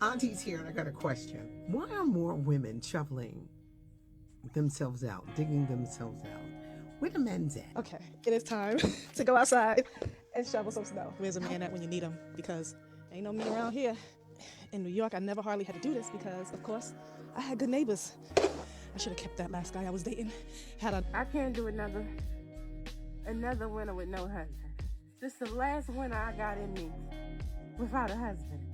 Auntie's here and I got a question. Why are more women shoveling themselves out, digging themselves out? Where the men's at? Okay, it is time to go outside and shovel some snow. Where's a man at when you need him? Because ain't no me around here. In New York, I never hardly had to do this because, of course, I had good neighbors. I should have kept that last guy I was dating. I can't do another winter with no husband. This is the last winter I got in me without a husband.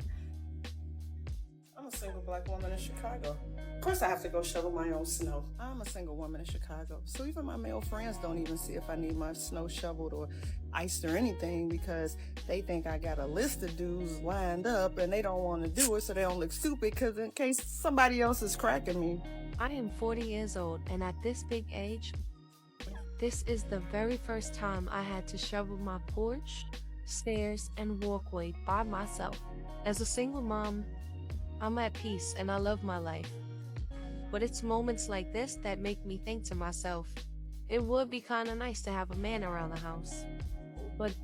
I'm a single black woman in Chicago. Of course I have to go shovel my own snow. I'm a single woman in Chicago. So even my male friends don't even see if I need my snow shoveled or iced or anything because they think I got a list of dudes lined up and they don't want to do it so they don't look stupid because in case somebody else is cracking me. I am 40 years old and at this big age, this is the very first time I had to shovel my porch, stairs, and walkway by myself. As a single mom, I'm at peace and I love my life. But it's moments like this that make me think to myself, it would be kinda nice to have a man around the house. But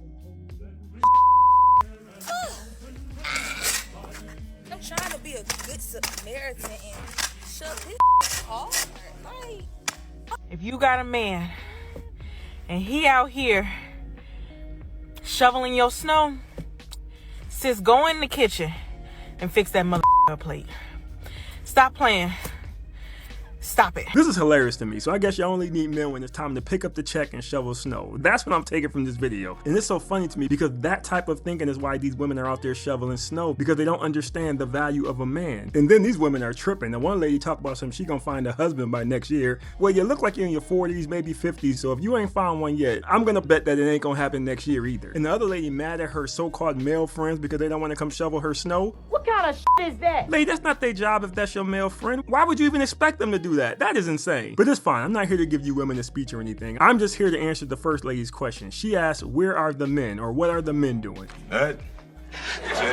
I'm trying to be a good Samaritan and shove his hard. Like, if you got a man and he out here shoveling your snow, sis, go in the kitchen and fix that mother plate. Stop playing. Stop it. This is hilarious to me, so I guess you only need men when it's time to pick up the check and shovel snow. That's what I'm taking from this video. And it's so funny to me because that type of thinking is why these women are out there shoveling snow, because they don't understand the value of a man. And then these women are tripping. And one lady talked about something, she gonna find a husband by next year. Well, you look like you're in your 40s, maybe 50s, so if you ain't found one yet, I'm gonna bet that it ain't gonna happen next year either. And the other lady mad at her so-called male friends because they don't wanna come shovel her snow. What kind of shit is that? Lady, that's not their job if that's your male friend. Why would you even expect them to do that? That is insane. But it's fine. I'm not here to give you women a speech or anything. I'm just here to answer the first lady's question. She asked, where are the men, or what are the men doing?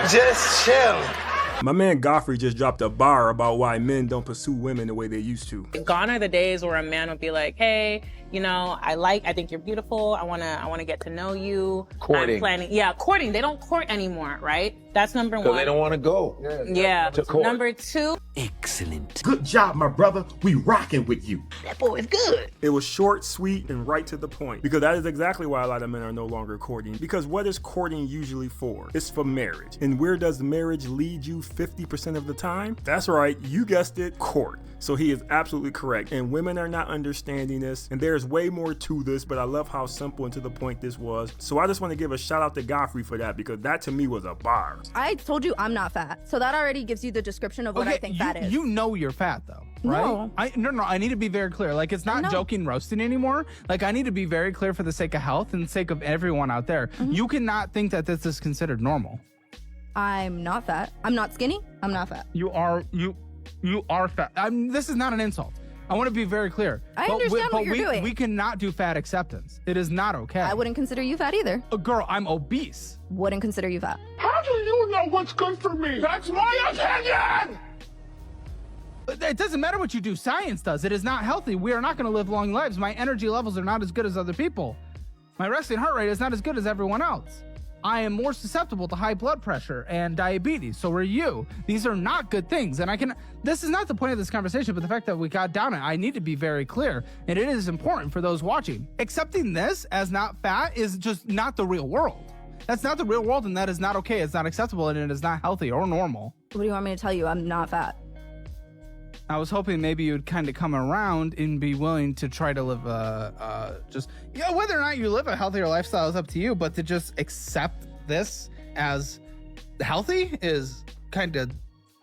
Just chill. My man Godfrey just dropped a bar about why men don't pursue women the way they used to. Gone are the days where a man would be like, hey, you know, I think you're beautiful. I wanna get to know you. Courting. I'm planning. Yeah, courting. They don't court anymore, right? That's number one. Because they don't want to go. Yeah. To court. Number two. Excellent. Good job, my brother. We rocking with you. That boy is good. It was short, sweet, and right to the point. Because that is exactly why a lot of men are no longer courting. Because what is courting usually for? It's for marriage. And where does marriage lead you 50% of the time? That's right, you guessed it, court. So he is absolutely correct. And women are not understanding this. And there's way more to this, but I love how simple and to the point this was. So I just want to give a shout out to Godfrey for that, because that to me was a bar. I told you I'm not fat. So that already gives you the description of what I think fat is. You know you're fat though, right? No. I need to be very clear. Like, it's not joking roasting anymore. Like, I need to be very clear for the sake of health and the sake of everyone out there. You cannot think that this is considered normal. I'm not fat. I'm not skinny. I'm not fat. You are fat. This is not an insult. I want to be very clear. I understand what you're doing. We cannot do fat acceptance. It is not okay. I wouldn't consider you fat either. Girl, I'm obese. Wouldn't consider you fat. How do you know what's good for me? That's my opinion! It doesn't matter what you do. Science does. It is not healthy. We are not going to live long lives. My energy levels are not as good as other people. My resting heart rate is not as good as everyone else. I am more susceptible to high blood pressure and diabetes. So are you. These are not good things. And this is not the point of this conversation, but the fact that we got down it, I need to be very clear. And it is important for those watching. Accepting this as not fat is just not the real world. That's not the real world, and that is not okay. It's not acceptable, and it is not healthy or normal. What do you want me to tell you? I'm not fat. I was hoping maybe you'd kind of come around and be willing to try to live whether or not you live a healthier lifestyle is up to you, but to just accept this as healthy is kind of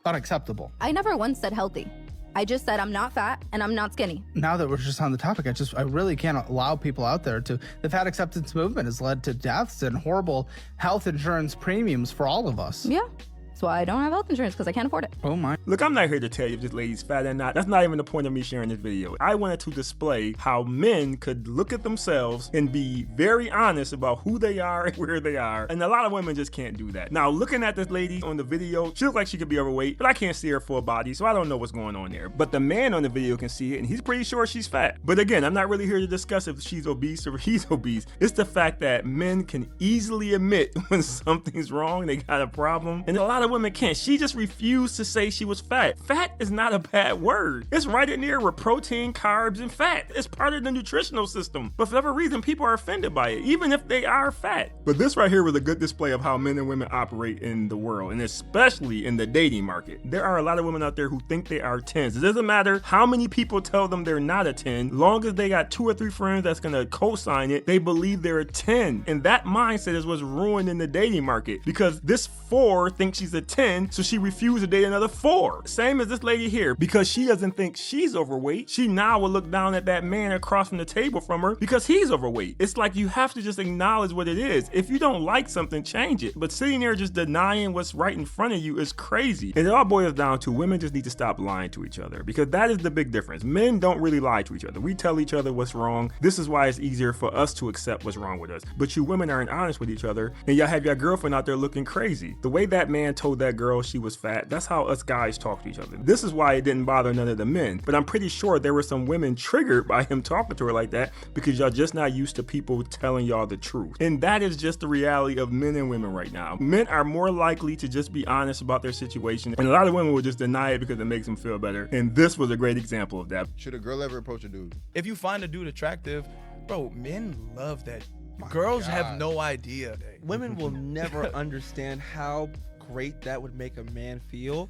unacceptable. I never once said healthy. I just said I'm not fat and I'm not skinny. Now that we're just on the topic, I really can't allow people out there to. The fat acceptance movement has led to deaths and horrible health insurance premiums for all of us. Yeah. That's why I don't have health insurance, because I can't afford it. Oh my. Look, I'm not here to tell you if this lady's fat or not. That's not even the point of me sharing this video. I wanted to display how men could look at themselves and be very honest about who they are and where they are. And a lot of women just can't do that. Now, looking at this lady on the video, she looks like she could be overweight, but I can't see her full body, so I don't know what's going on there. But the man on the video can see it, and he's pretty sure she's fat. But again, I'm not really here to discuss if she's obese or he's obese. It's the fact that men can easily admit when something's wrong, they got a problem. And a lot of of women can't. She just refused to say she was fat. Fat is not a bad word. It's right in there with protein, carbs, and fat. It's part of the nutritional system. But for whatever reason, people are offended by it, even if they are fat. But this right here was a good display of how men and women operate in the world, and especially in the dating market. There are a lot of women out there who think they are 10s. It doesn't matter how many people tell them they're not a 10. Long as they got 2 or 3 friends that's gonna co-sign it, they believe they're a 10. And that mindset is what's ruining the dating market, because this 4 thinks she's a 10, so she refused to date another 4. Same as this lady here, because she doesn't think she's overweight, she now will look down at that man across from the table from her because he's overweight. It's like you have to just acknowledge what it is. If you don't like something, change it. But sitting there just denying what's right in front of you is crazy. And it all boils down to women just need to stop lying to each other, because that is the big difference. Men don't really lie to each other. We tell each other what's wrong. This is why it's easier for us to accept what's wrong with us. But you women aren't honest with each other, and y'all have your girlfriend out there looking crazy. The way that man told that girl she was fat, that's how us guys talk to each other. This is why it didn't bother none of the men. But I'm pretty sure there were some women triggered by him talking to her like that, because y'all just not used to people telling y'all the truth. And that is just the reality of men and women right now. Men are more likely to just be honest about their situation, and a lot of women will just deny it because it makes them feel better. And this was a great example of that. Should a girl ever approach a dude? If you find a dude attractive, bro, men love that. Girls have no idea. Women will never understand how great that would make a man feel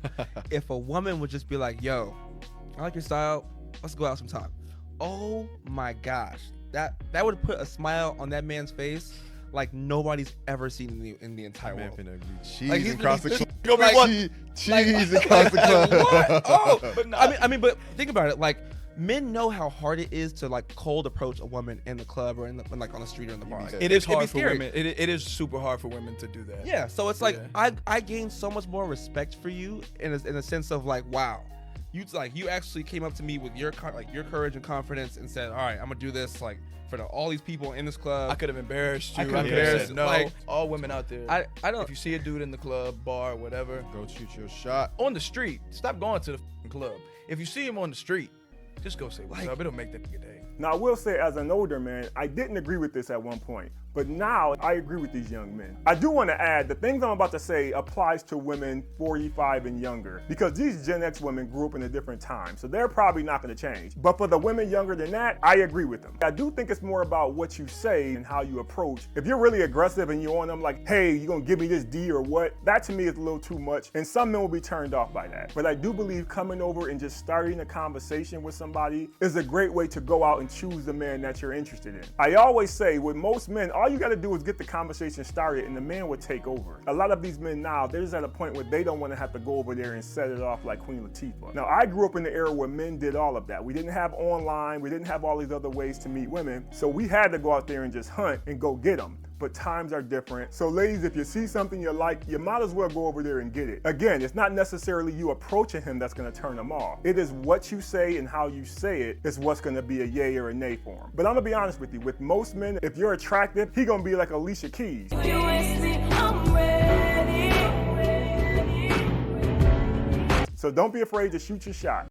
if a woman would just be like, yo, I like your style, let's go out sometime. Oh my gosh, that would put a smile on that man's face like nobody's ever seen in the entire world. Cheese across the club. Cheese across the club. What? Oh, but no. I mean, but think about it. Like, men know how hard it is to like cold approach a woman in the club or like on the street or in the bar. It is hard for women. It is super hard for women to do that. Yeah, so it's like I gained so much more respect for you in a sense of like, wow, you actually came up to me with your courage and confidence and said, all right, I'm gonna do this like for all these people in this club. I could have embarrassed you. I could have said no. Like, all women out there. I don't. If you see a dude in the club, bar, whatever, go shoot your shot on the street. Stop going to the club. If you see him on the street, just go say what's up. It'll make that nigga day. Now, I will say, as an older man, I didn't agree with this at one point, but now I agree with these young men. I do want to add, the things I'm about to say applies to women 45 and younger, because these Gen X women grew up in a different time, so they're probably not going to change. But for the women younger than that, I agree with them. I do think it's more about what you say and how you approach. If you're really aggressive and you're on them like, hey, you going to give me this D or what, that to me is a little too much, and some men will be turned off by that. But I do believe coming over and just starting a conversation with somebody is a great way to go out and choose the man that you're interested in. I always say, with most men, all you got to do is get the conversation started and the man will take over. A lot of these men now, they're just at a point where they don't want to have to go over there and set it off like Queen Latifah. Now, I grew up in the era where men did all of that. We didn't have online, we didn't have all these other ways to meet women, so we had to go out there and just hunt and go get them. But times are different. So ladies, if you see something you like, you might as well go over there and get it. Again, it's not necessarily you approaching him that's gonna turn him off. It is what you say and how you say it is what's gonna be a yay or a nay for him. But I'm gonna be honest with you, with most men, if you're attractive, he gonna be like Alicia Keys. So don't be afraid to shoot your shot.